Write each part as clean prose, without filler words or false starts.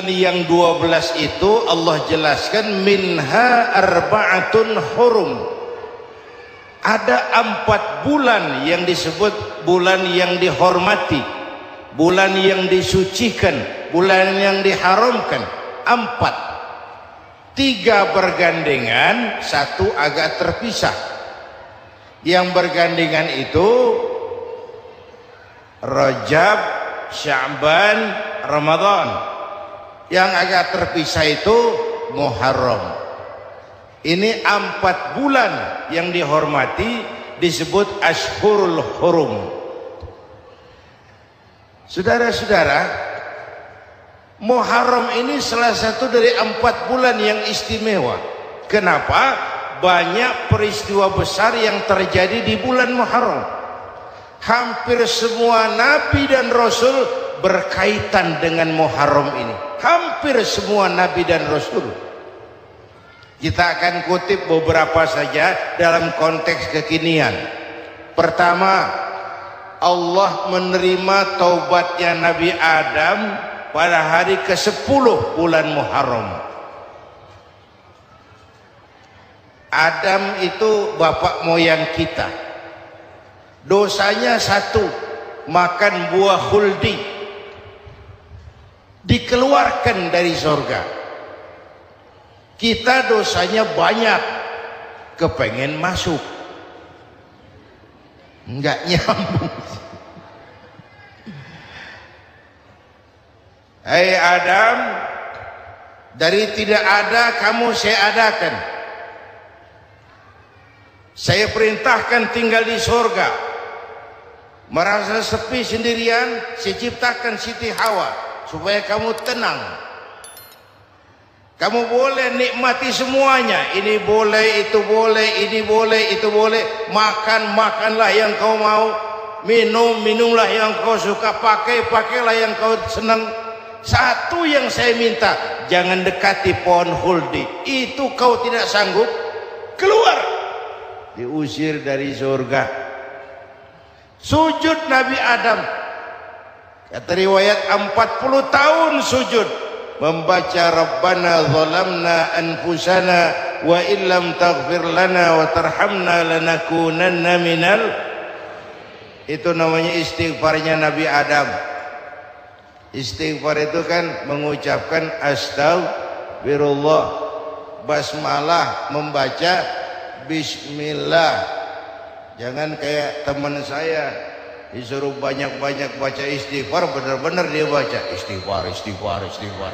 Yang 12 itu Allah jelaskan minha arba'atun hurum. Ada 4 bulan yang disebut bulan yang dihormati, bulan yang disucikan, bulan yang diharamkan. 4, 3 bergandengan, 1 agak terpisah. Yang bergandengan itu Rajab, Sya'ban, Ramadan. Yang agak terpisah itu Muharram. Ini 4 bulan yang dihormati disebut Ashhurul Hurum. Saudara-saudara, Muharram ini salah satu dari 4 bulan yang istimewa. Kenapa? Banyak peristiwa besar yang terjadi di bulan Muharram. Hampir semua nabi dan rasul berkaitan dengan Muharram ini. Hampir semua nabi dan rasul. Kita akan kutip beberapa saja dalam konteks kekinian. Pertama, Allah menerima taubatnya Nabi Adam pada hari ke-10 bulan Muharram. Adam itu bapak moyang kita. Dosanya 1, makan buah khuldi, dikeluarkan dari surga. Kita dosanya banyak, kepengen masuk, enggak nyambung. Hai Adam, dari tidak ada kamu saya adakan. Saya perintahkan tinggal di surga. Merasa sepi sendirian, saya ciptakan Siti Hawa supaya kamu tenang. Kamu boleh nikmati semuanya. Ini boleh, itu boleh, ini boleh, itu boleh. Makan, makanlah yang kau mau. Minum, minumlah yang kau suka. Pakai, pakailah yang kau senang. Satu yang saya minta, jangan dekati pohon khuldi. Itu kau tidak sanggup, keluar. Diusir dari surga. Sujud Nabi Adam, kata riwayat 40 tahun sujud, membaca Rabbana zalamna anfusana wa illam taghfir lana wa tarhamna lanakunanna minal. Itu namanya istighfarnya Nabi Adam. Istighfar itu kan mengucapkan astagfirullah, basmalah, membaca bismillah. Jangan kayak teman saya disuruh banyak-banyak baca istighfar, benar-benar dia baca istighfar, istighfar, istighfar.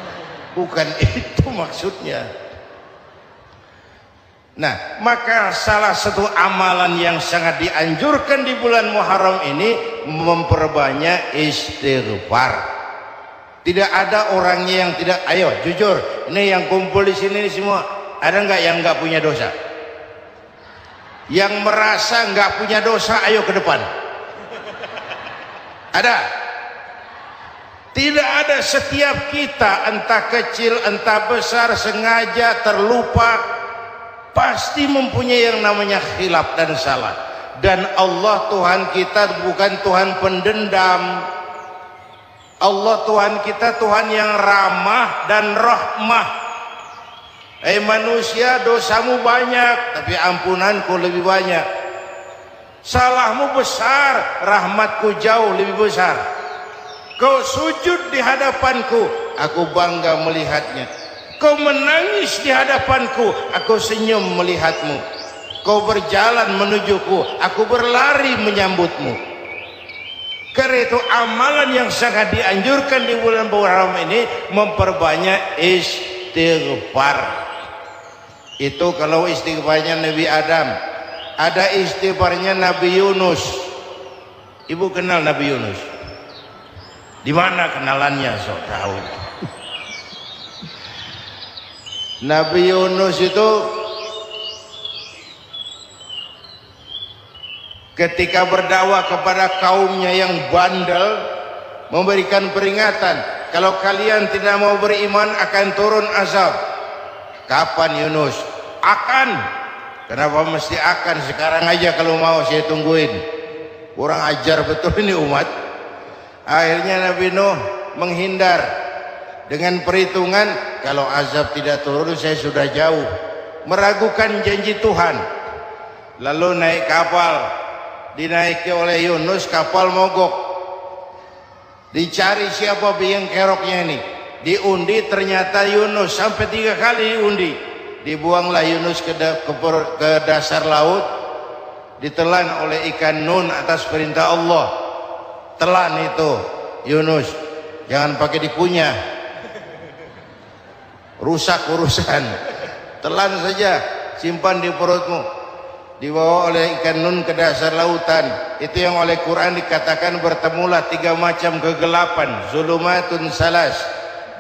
Bukan itu maksudnya. Nah, maka salah satu amalan yang sangat dianjurkan di bulan Muharram ini memperbanyak istighfar. Tidak ada orangnya yang tidak. Ayo jujur, ini yang kumpul di sini semua, ada nggak yang nggak punya dosa? Yang merasa nggak punya dosa, ayo ke depan. Ada? Tidak ada. Setiap kita, entah kecil entah besar, sengaja terlupa, pasti mempunyai yang namanya khilaf dan salah. Dan Allah Tuhan kita bukan Tuhan pendendam. Allah Tuhan kita Tuhan yang ramah dan rahmah. Manusia, dosamu banyak, tapi ampunanku lebih banyak. Salahmu besar, rahmatku jauh lebih besar. Kau sujud di hadapanku, aku bangga melihatnya. Kau menangis di hadapanku, aku senyum melihatmu. Kau berjalan menujuku, aku berlari menyambutmu. Karena itu amalan yang sangat dianjurkan di bulan Muharram ini memperbanyak istighfar. Itu kalau istighfarnya Nabi Adam. Ada istighfarnya Nabi Yunus. Ibu kenal Nabi Yunus? Di mana kenalannya? Sok tahu. Nabi Yunus itu ketika berdakwah kepada kaumnya yang bandel, memberikan peringatan, kalau kalian tidak mau beriman akan turun azab. Kapan Yunus? Akan. Kenapa mesti akan? Sekarang aja kalau mau saya tungguin. Kurang ajar betul ini umat. Akhirnya Nabi Nuh menghindar. dengan perhitungan kalau azab tidak turun saya sudah jauh, meragukan janji Tuhan. Lalu naik kapal, dinaiki oleh Yunus, kapal mogok, dicari siapa biang keroknya ini, diundi ternyata Yunus, sampai 3 kali diundi. Dibuanglah Yunus ke dasar laut, ditelan oleh ikan Nun atas perintah Allah. Telan itu Yunus, jangan pakai dikunyah, rusak urusan. Telan saja, simpan di perutmu. Dibawa oleh ikan Nun ke dasar lautan. Itu yang oleh Quran dikatakan bertemulah 3 macam kegelapan, zulumatun salas.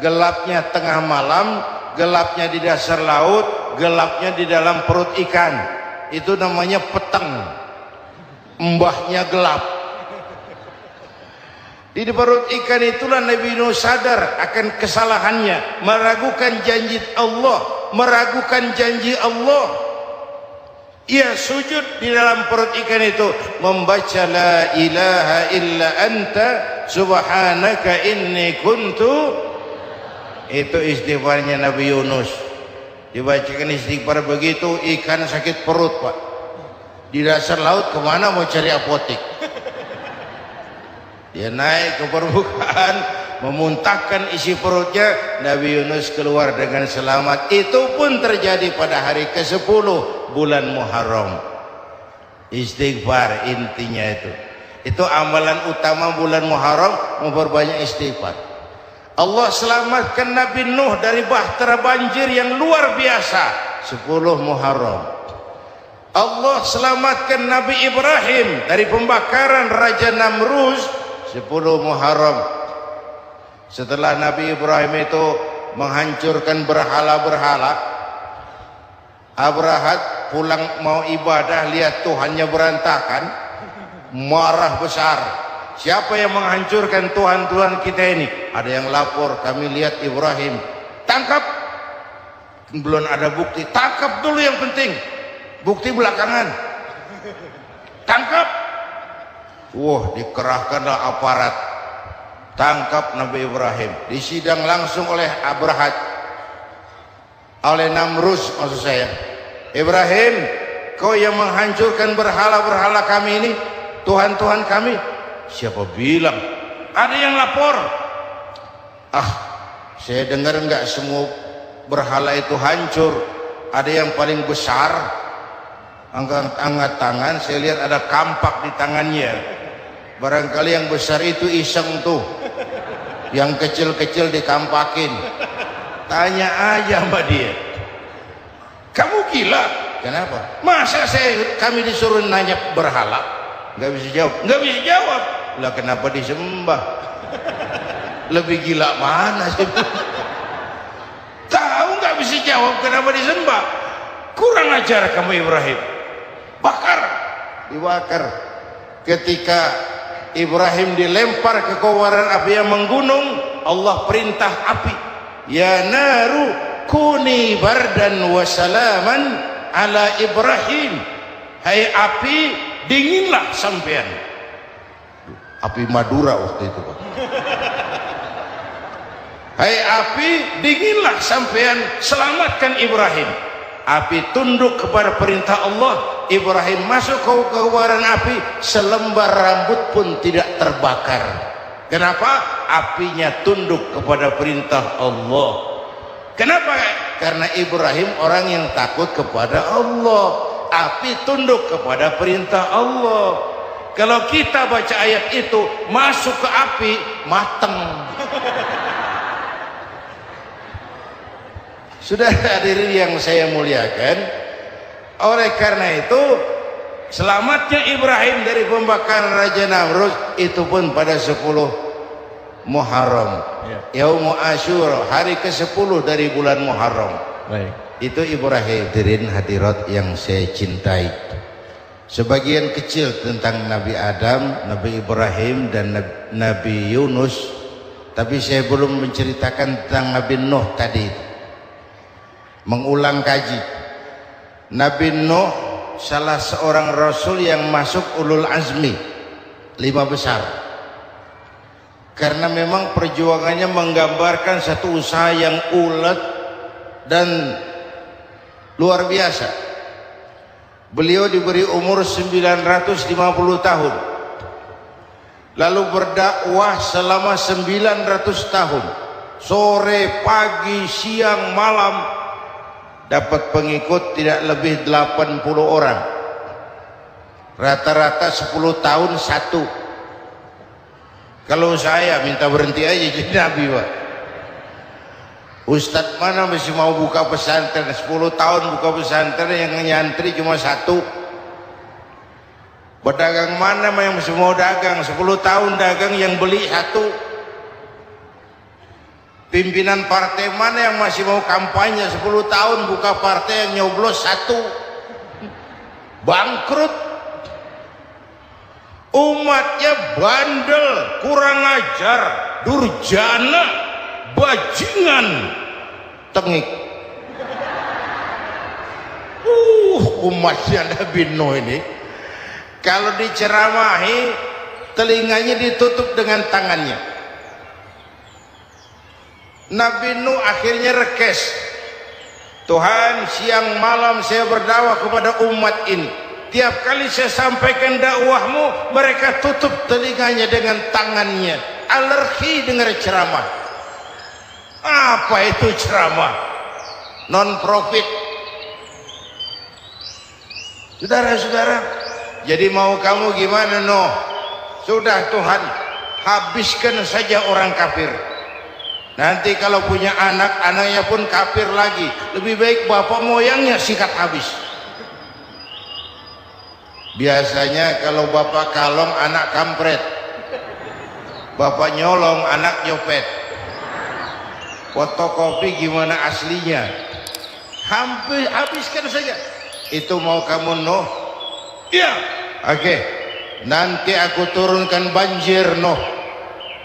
Gelapnya tengah malam, gelapnya di dasar laut, gelapnya di dalam perut ikan. Itu namanya peteng, mbahnya gelap. Di perut ikan itulah Nabi Nuh sadar akan kesalahannya, meragukan janji Allah, meragukan janji Allah. Ia sujud di dalam perut ikan itu, membaca la ilaha illa anta subhanaka inni kuntu. Itu istighfarnya Nabi Yunus. Dibacakan istighfar begitu, ikan sakit perut, Pak. Di dasar laut kemana mau cari apotek? Dia naik ke permukaan, memuntahkan isi perutnya. Nabi Yunus keluar dengan selamat. Itu pun terjadi pada hari ke-10 bulan Muharram. Istighfar intinya itu. Itu amalan utama bulan Muharram, memperbanyak istighfar. Allah selamatkan Nabi Nuh dari bahtera banjir yang luar biasa 10 Muharram. Allah selamatkan Nabi Ibrahim dari pembakaran Raja Namruz 10 Muharram. Setelah Nabi Ibrahim itu menghancurkan berhala-berhala, Abrahat pulang mau ibadah, lihat Tuhannya berantakan, marah besar. Siapa yang menghancurkan Tuhan-Tuhan kita ini? Ada yang lapor, kami lihat Ibrahim. Tangkap. Belum ada bukti, tangkap dulu yang penting, bukti belakangan. Tangkap. Wah, dikerahkanlah aparat, tangkap Nabi Ibrahim. Disidang langsung oleh Abrahat, oleh Namruz maksud saya. Ibrahim, kau yang menghancurkan berhala-berhala kami ini, Tuhan-Tuhan kami. Siapa bilang? Ada yang lapor. Ah, saya dengar enggak semua berhala itu hancur. Ada yang paling besar, angkat tangan, saya lihat ada kampak di tangannya. Barangkali yang besar itu iseng tuh, yang kecil-kecil dikampakin. Tanya aja sama dia, kamu gila? Kenapa? Masa kami disuruh nanya berhala? Nggak bisa jawab. Nggak bisa jawab. Lah kenapa disembah? Lebih gila mana sih? Tahu nggak bisa jawab kenapa disembah? Kurang ajar kamu Ibrahim. Bakar, dibakar. Ketika Ibrahim dilempar ke kobaran api yang menggunung, Allah perintah api, ya naru kuni bardan wa salaman ala Ibrahim. Hai api, dinginlah sampean. Api Madura waktu itu, Pak. Hai api, dinginlah sampean, selamatkan Ibrahim. Api tunduk kepada perintah Allah. Ibrahim masuk ke kobaran api, selembar rambut pun tidak terbakar. Kenapa? Apinya tunduk kepada perintah Allah. Kenapa? Karena Ibrahim orang yang takut kepada Allah. Api tunduk kepada perintah Allah. Kalau kita baca ayat itu, masuk ke api, mateng. Sudah hadirin yang saya muliakan, oleh karena itu selamatnya Ibrahim dari pembakaran Raja Namruz itu pun pada 10 Muharram, Yaumul Asyura, hari ke-10 dari bulan Muharram. Baik. Itu Ibrahim. Hadirin hadirat yang saya cintai, sebagian kecil tentang Nabi Adam, Nabi Ibrahim dan Nabi Yunus, tapi saya belum menceritakan tentang Nabi Nuh tadi. Mengulang kaji, Nabi Nuh salah seorang rasul yang masuk ulul azmi 5 besar. karena memang perjuangannya menggambarkan satu usaha yang ulet dan luar biasa. Beliau diberi umur 950 tahun, lalu berdakwah selama 900 tahun, sore, pagi, siang, malam, dapat pengikut tidak lebih 80 orang, rata-rata 10 tahun satu. Kalau saya minta berhenti aja jadi nabi, Pak. Ustadz mana masih mau buka pesantren 10 tahun buka pesantren, yang nyantri cuma satu. Pedagang mana yang masih mau dagang 10 tahun dagang yang beli satu. Pimpinan partai mana yang masih mau kampanye 10 tahun buka partai yang nyoblos satu. Bangkrut. Umatnya bandel, kurang ajar, durjana, bajingan, tengik. Umatnya Nabi Nuh ini kalau diceramahi telinganya ditutup dengan tangannya. Nabi Nuh akhirnya rekes, Tuhan, siang malam saya berdakwah kepada umat ini. Tiap kali saya sampaikan dakwahmu, mereka tutup telinganya dengan tangannya, alergi dengar ceramah. Apa itu ceramah? Non profit. Saudara-saudara, jadi mau kamu gimana, no? Sudah Tuhan, habiskan saja orang kafir. Nanti kalau punya anak, anaknya pun kafir lagi. Lebih baik bapak moyangnya sikat habis. Biasanya kalau bapak kalong, anak kampret. Bapak nyolong, anak nyopet. Fotokopi gimana aslinya? Hampir habiskan saja. Itu mau kamu, no? Iya. Oke. Nanti aku turunkan banjir, no?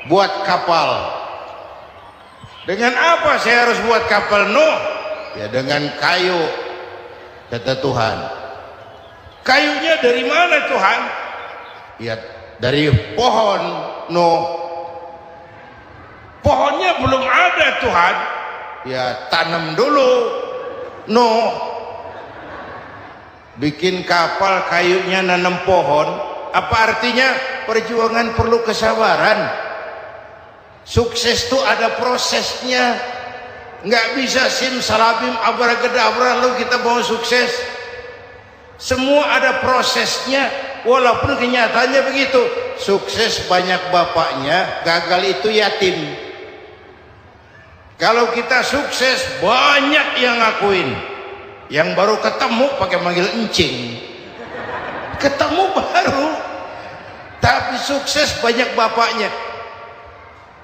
Buat kapal. Dengan apa saya harus buat kapal, no? Ya dengan kayu, kata Tuhan. Kayunya dari mana, Tuhan? Ya dari pohon, no. Pohonnya belum ada, Tuhan. Ya tanam dulu, no. Bikin kapal kayunya nanam pohon. Apa artinya? Perjuangan perlu kesabaran. Sukses itu ada prosesnya. Nggak bisa simsalabim abracadabra lalu kita mau sukses. Semua ada prosesnya, walaupun kenyataannya begitu. Sukses banyak bapaknya, gagal itu yatim. Kalau kita sukses banyak yang ngakuin. Yang baru ketemu pakai manggil encing. Ketemu baru, tapi sukses banyak bapaknya.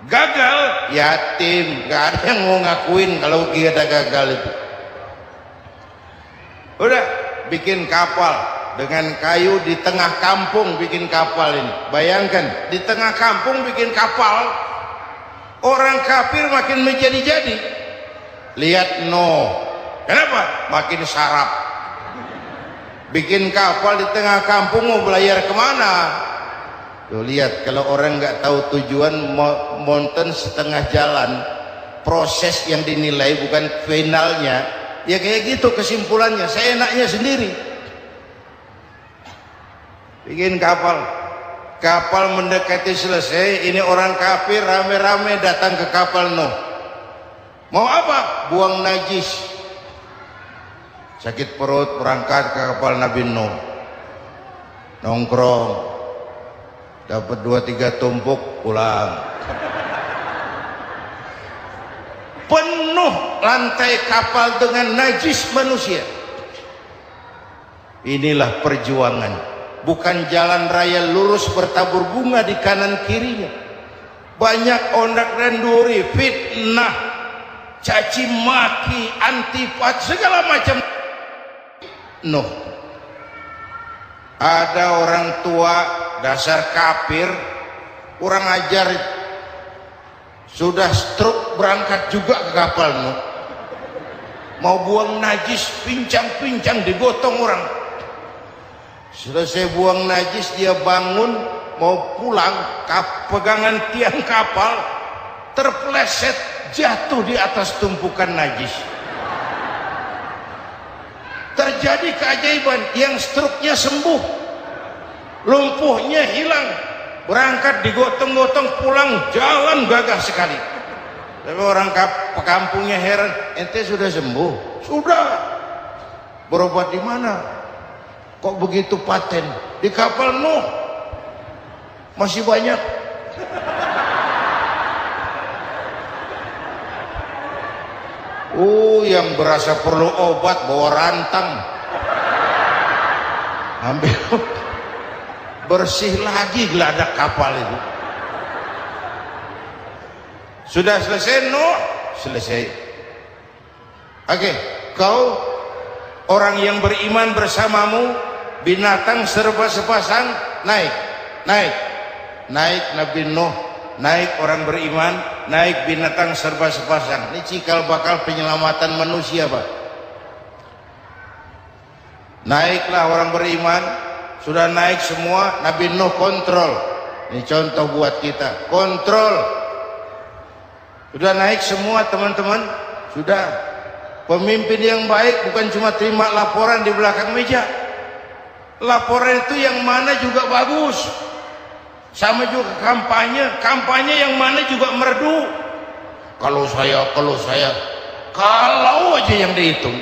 Gagal yatim, gak ada yang mau ngakuin kalau kita gagal itu. Udah bikin kapal dengan kayu di tengah kampung, bikin kapal ini. Bayangkan di tengah kampung bikin kapal, orang kafir makin menjadi-jadi. Lihat, no, kenapa? Makin sarap. Bikin kapal di tengah kampung mau belayar kemana? Tuh lihat, kalau orang nggak tahu tujuan, mountain setengah jalan, proses yang dinilai bukan finalnya. Ya kayak gitu kesimpulannya. Saya enaknya sendiri. Bikin kapal mendekati selesai, ini orang kafir rame-rame datang ke kapal Nuh. Mau apa? Buang najis. Sakit perut berangkat ke kapal Nabi Nuh. Nongkrong, dapat 2-3 tumpuk, pulang. Penuh lantai kapal dengan najis manusia. Inilah perjuangan, bukan jalan raya lurus bertabur bunga di kanan kirinya. Banyak ondak dan duri, fitnah, caci maki, antipat, segala macam. No. Ada orang tua dasar kafir, kurang ajar, sudah stroke berangkat juga ke kapal Nuh. Mau buang najis, pincang-pincang digotong orang. Selesai buang najis dia bangun, mau pulang, pegangan tiang kapal terpeleset jatuh di atas tumpukan najis. Terjadi keajaiban, yang struknya sembuh, lumpuhnya hilang, berangkat digotong-gotong pulang, jalan gagah sekali. Tapi orang kampungnya heran, ente sudah sembuh? Sudah. Berobat di mana? Kok begitu paten? Di kapal Nuh. Masih banyak. Yang berasa perlu obat bawa rantang. Ambil. Bersih lagi geladak kapal itu. Sudah selesai Nuh? Selesai. Oke, kau orang yang beriman bersamamu, binatang serba sepasang, naik Nabi Nuh, naik orang beriman, naik binatang serba sepasang. Ini cikal bakal penyelamatan manusia, Pak. Naiklah orang beriman, sudah naik semua, Nabi Nuh kontrol. Ini contoh buat kita, kontrol. Sudah naik semua teman-teman, sudah. Pemimpin yang baik bukan cuma terima laporan di belakang meja. Laporan itu yang mana juga bagus. Sama juga kampanye yang mana juga merdu. Kalau aja yang dihitung.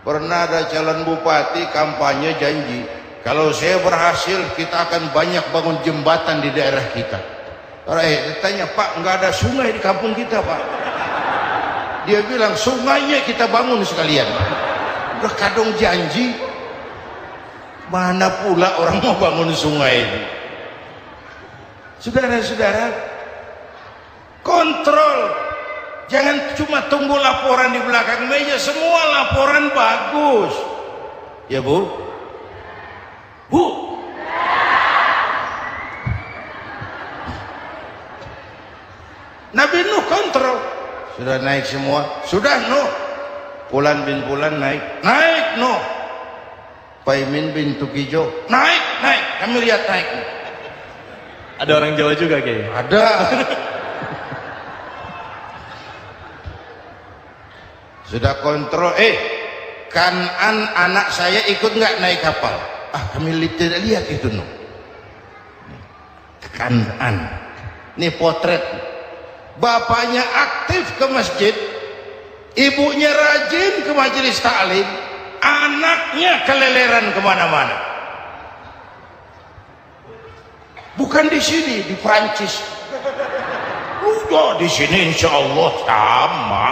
Pernah ada calon bupati kampanye janji, kalau saya berhasil kita akan banyak bangun jembatan di daerah kita. Tanya, Pak, nggak ada sungai di kampung kita, Pak. Dia bilang, sungainya kita bangun sekalian. Udah kadung janji, mana pula orang mau bangun sungai ini. Saudara-saudara, kontrol. Jangan cuma tunggu laporan di belakang meja, semua laporan bagus. Ya, Bu? Bu? Nabi Nuh kontrol. Sudah naik semua. Sudah Nuh. Pulan bin Pulan naik Nuh. Paimin bin Tukijo naik. Kami lihat naik. Ada orang Jawa juga kayaknya. Ada. Sudah kontrol. Kanan anak saya ikut nggak naik kapal? Kami tidak lihat itu Nuh. Kanan. Ini potret. Bapaknya aktif ke masjid, ibunya rajin ke majelis taklim, anaknya keleleran kemana-mana. Bukan di sini, di Prancis. Udah di sini insya Allah sama.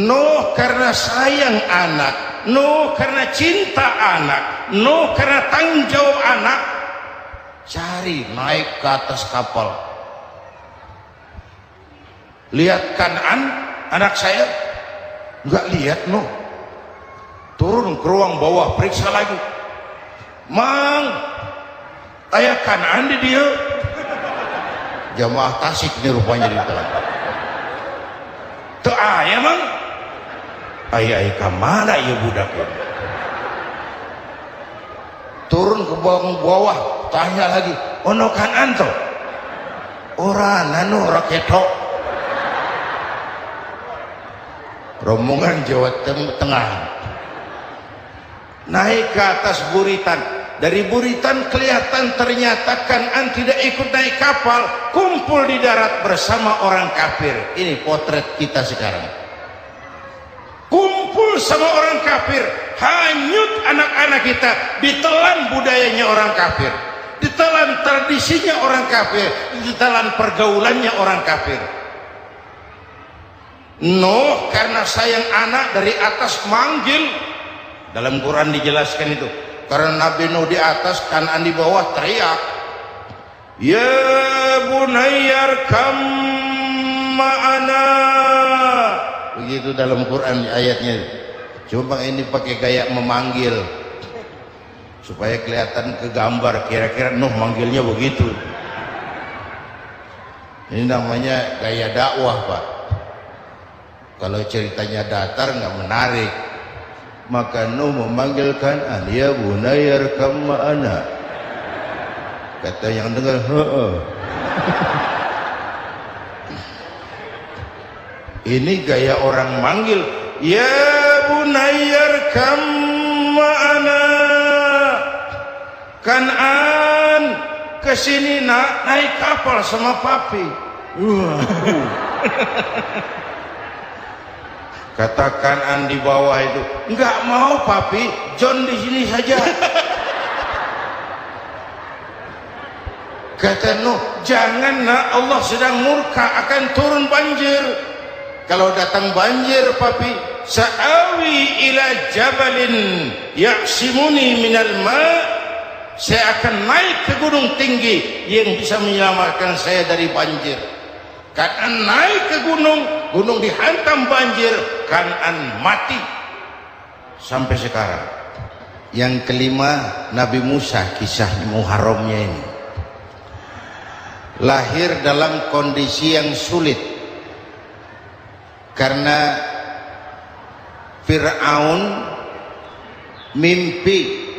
Nuh karena sayang anak, Nuh karena cinta anak, Nuh karena tanggung jawab anak, cari naik ke atas kapal. Lihat Kanan, anak saya, nggak lihat Nuh. Turun ke ruang bawah, periksa lagi. Mang, ayah Kanan di dia. Jamaah Tasik ini rupanya di dalam. Tuh ayah mang. Ayah kemana ya budak ya? Turun ke bawah, tanya lagi, ono Kanan toh? Ora nanu raketo. Rombongan Jawa Tengah naik ke atas buritan. Dari buritan kelihatan ternyata Kanan tidak ikut naik kapal, kumpul di darat bersama orang kafir. Ini potret kita sekarang. Kumpul sama orang kafir, hanyut anak-anak kita, ditelan budayanya orang kafir, ditelan tradisinya orang kafir, ditelan pergaulannya orang kafir. Nuh karena sayang anak dari atas manggil. Dalam Quran dijelaskan itu. Karena Nabi Nuh di atas, Kanan di bawah, teriak, ya bunayyar kam ma'ana. Begitu dalam Quran ayatnya. Cuma ini pakai gaya memanggil supaya kelihatan ke gambar, kira-kira Nuh manggilnya begitu. Ini namanya gaya dakwah, Pak. Kalau ceritanya datar nggak menarik. maka Nuh memanggilkan ya bunayya arkam ma'ana. Kata yang dengar, heeh. Ini gaya orang manggil, ya bunayya arkam ma'ana. Kan'an, kesini nak, naik kapal sama papi. Kata Kan'an di bawah itu, enggak mau papi, John di sini saja. Kata Nuh, jangan nak, Allah sedang murka, akan turun banjir. Kalau datang banjir papi, sa'awi ila jabalin ya'simuni minal ma', saya akan naik ke gunung tinggi yang bisa menyelamatkan saya dari banjir. Kan'an naik ke gunung, gunung dihantam banjir, Kan'an mati sampai sekarang. Yang kelima, Nabi Musa, kisah Muharramnya ini lahir dalam kondisi yang sulit karena Fir'aun mimpi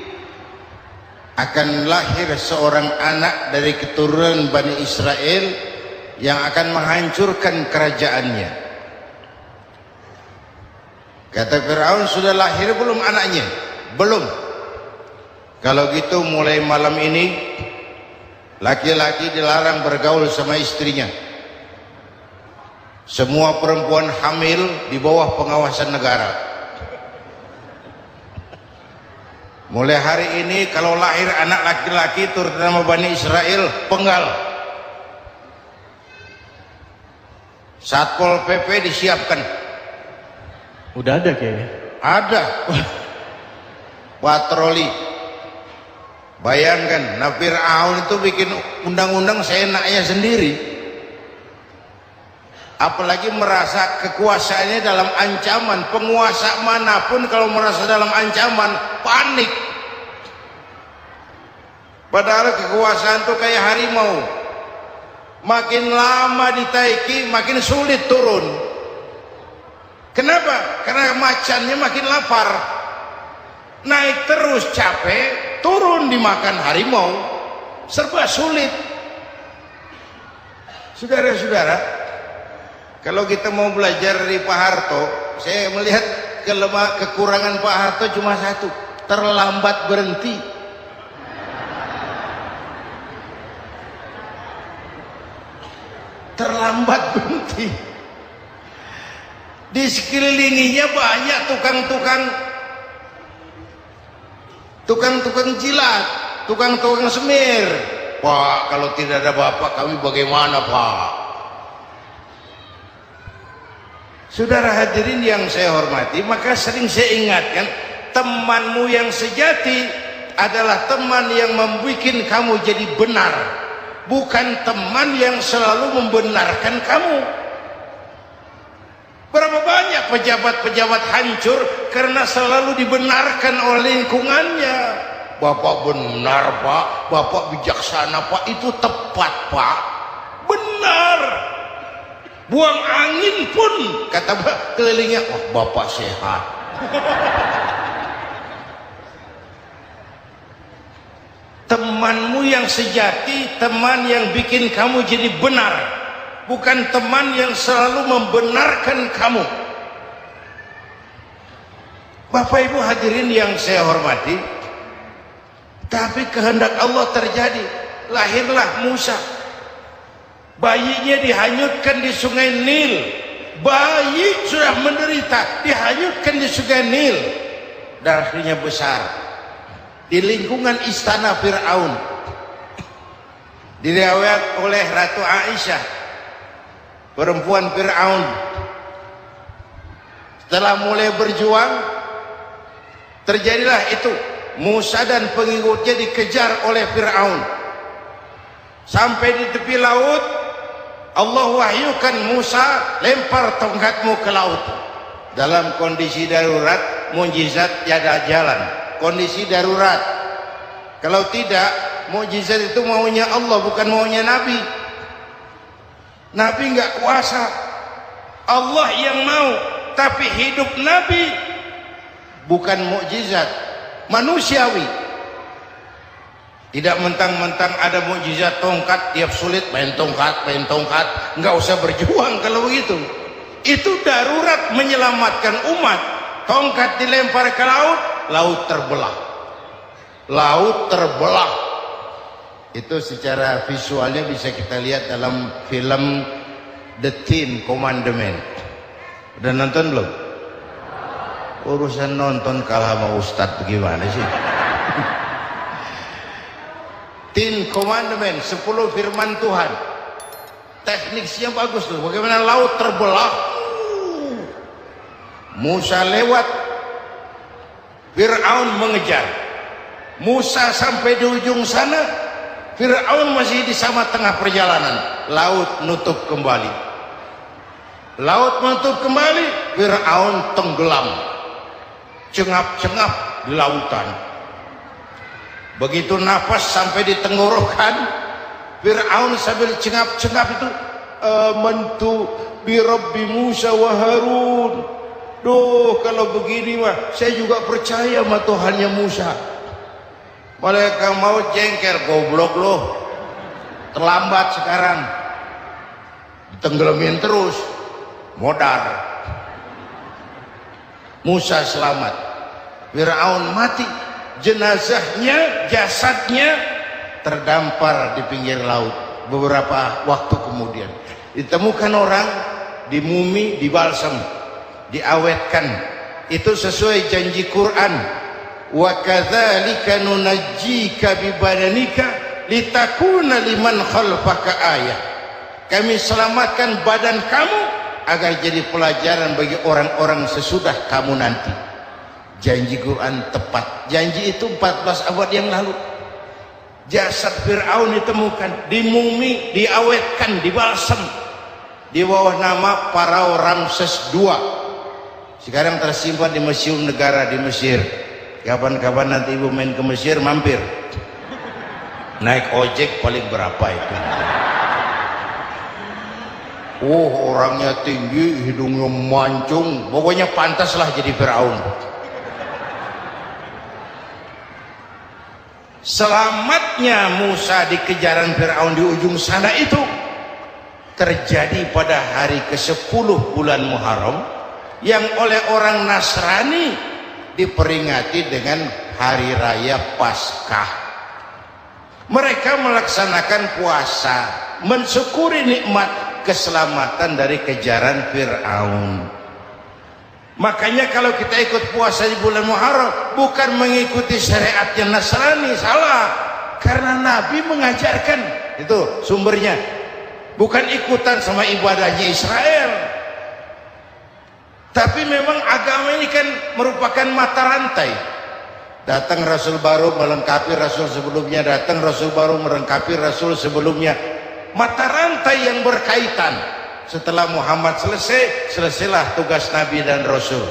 akan lahir seorang anak dari keturunan Bani Israel yang akan menghancurkan kerajaannya. Kata Fir'aun, sudah lahir belum anaknya? Belum. Kalau gitu mulai malam ini laki-laki dilarang bergaul sama istrinya. Semua perempuan hamil di bawah pengawasan negara. Mulai hari ini kalau lahir anak laki-laki turut nama Bani Israel, penggal. Satpol PP disiapkan. Udah ada kayaknya. Ada. Patroli. Bayangkan, Nabi Fir'aun itu bikin undang-undang seenaknya sendiri. Apalagi merasa kekuasaannya dalam ancaman. Penguasa manapun kalau merasa dalam ancaman, panik. Padahal kekuasaan itu kayak harimau, makin lama ditaiki makin sulit turun. Kenapa? Karena macannya makin lapar. Naik terus capek, turun dimakan harimau, serba sulit. Saudara-saudara, kalau kita mau belajar dari Pak Harto, saya melihat kekurangan Pak Harto cuma satu, terlambat berhenti. Terlambat berhenti. Di sekelilinginya banyak tukang jilat, tukang semir. Pak, kalau tidak ada bapak kami bagaimana, Pak? Saudara hadirin yang saya hormati, maka sering saya ingatkan, temanmu yang sejati adalah teman yang membuat kamu jadi benar, bukan teman yang selalu membenarkan kamu. Berapa banyak pejabat-pejabat hancur karena selalu dibenarkan oleh lingkungannya. Bapak benar, Pak, Bapak bijaksana, Pak, itu tepat, Pak, benar. Buang angin pun kata kelilingnya, wah, Bapak sehat. Temanmu yang sejati, teman yang bikin kamu jadi benar, bukan teman yang selalu membenarkan kamu. Bapak Ibu hadirin yang saya hormati, tapi kehendak Allah terjadi, lahirlah Musa. Bayinya dihanyutkan di sungai Nil. Bayi sudah menderita, dihanyutkan di sungai Nil, dan akhirnya besar di lingkungan istana Fir'aun. Diriwayat oleh Ratu Aisyah, perempuan Fir'aun, setelah mulai berjuang, terjadilah itu, Musa dan pengikutnya dikejar oleh Fir'aun. Sampai di tepi laut, Allah wahyukan, Musa, lempar tongkatmu ke laut. Dalam kondisi darurat, mukjizat tiada jalan. Kondisi darurat. Kalau tidak, mukjizat itu maunya Allah, bukan maunya Nabi. Nabi nggak kuasa, Allah yang mau. Tapi hidup Nabi bukan mukjizat, manusiawi. Tidak mentang-mentang ada mukjizat tongkat, tiap sulit main tongkat, nggak usah berjuang kalau begitu. Itu darurat menyelamatkan umat. Tongkat dilempar ke laut, laut terbelah. Laut terbelah. Itu secara visualnya bisa kita lihat dalam film The Ten Commandments. Udah nonton belum? Urusan nonton kalah sama Ustadz bagaimana sih? Ten Commandments, 10 firman Tuhan. Tekniknya bagus tuh. Bagaimana laut terbelah. Musa lewat, Fir'aun mengejar. Musa sampai di ujung sana, Fir'aun masih di sama tengah perjalanan. Laut nutup kembali. Laut menutup kembali, Fir'aun tenggelam. Cengap-cengap di lautan. Begitu nafas sampai di tenggorokan, Fir'aun sambil cengap-cengap itu, amantu bi Rabbi Musa wa Harun. Duh, kalau begini mah saya juga percaya sama Tuhannya Musa. Malaikat maut jengkel, goblok loh. Terlambat sekarang. Tenggelamin terus. Modar. Musa selamat. Fir'aun mati. Jenazahnya, jasadnya terdampar di pinggir laut. Beberapa waktu kemudian ditemukan orang di mumi, di balsam, diawetkan. Itu sesuai janji Quran. Wa kadzalika nunajjika bi badanika litakuna liman khalfaka ayah. Kami selamatkan badan kamu agar jadi pelajaran bagi orang-orang sesudah kamu nanti. Janji Quran tepat. Janji itu 14 abad yang lalu. Jasad Fir'aun ditemukan, dimumi, diawetkan, dibalsam di bawah nama Pharao Ramses II. Sekarang tersimpan di Museum Negara di Mesir. Kapan-kapan nanti ibu main ke Mesir, mampir. Naik ojek paling berapa itu? Oh, orangnya tinggi, hidungnya mancung, pokoknya pantaslah jadi Firaun. Selamatnya Musa di kejaran Firaun di ujung sana itu terjadi pada hari ke-10 bulan Muharram, yang oleh orang Nasrani diperingati dengan hari raya Paskah. Mereka melaksanakan puasa, mensyukuri nikmat keselamatan dari kejaran Fir'aun. Makanya kalau kita ikut puasa di bulan Muharram, bukan mengikuti syariatnya Nasrani, salah. Karena Nabi mengajarkan, itu sumbernya. Bukan ikutan sama ibadahnya Israel. Tapi memang agama ini kan merupakan mata rantai. Datang Rasul baru melengkapi Rasul sebelumnya, datang Rasul baru melengkapi Rasul sebelumnya. Mata rantai yang berkaitan. Setelah Muhammad selesai, selesailah tugas Nabi dan Rasul.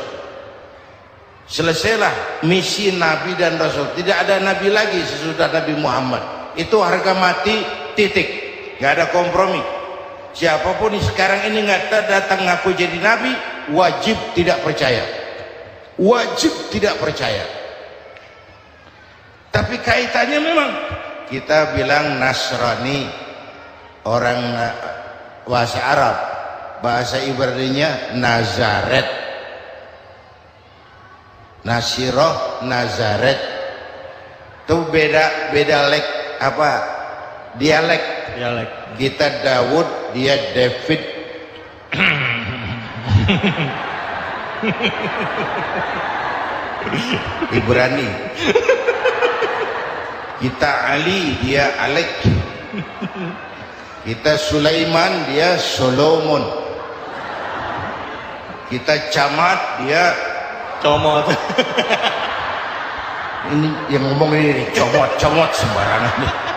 Selesailah misi Nabi dan Rasul. Tidak ada Nabi lagi sesudah Nabi Muhammad. Itu harga mati, titik. Gak ada kompromi. Siapapun sekarang ini nggak datang ngaku jadi Nabi, wajib tidak percaya. Wajib tidak percaya. Tapi kaitannya memang, kita bilang Nasrani, orang bahasa Arab, bahasa Ibraninya Nazaret, Nasiroh, Nazaret. Itu beda dialek. Kita Daud, dia David. Ibrani. Kita Ali, dia Alek. Kita Sulaiman, dia Solomon. Kita Camat, dia Comot. ini yang ngomong ini comot sembarangan.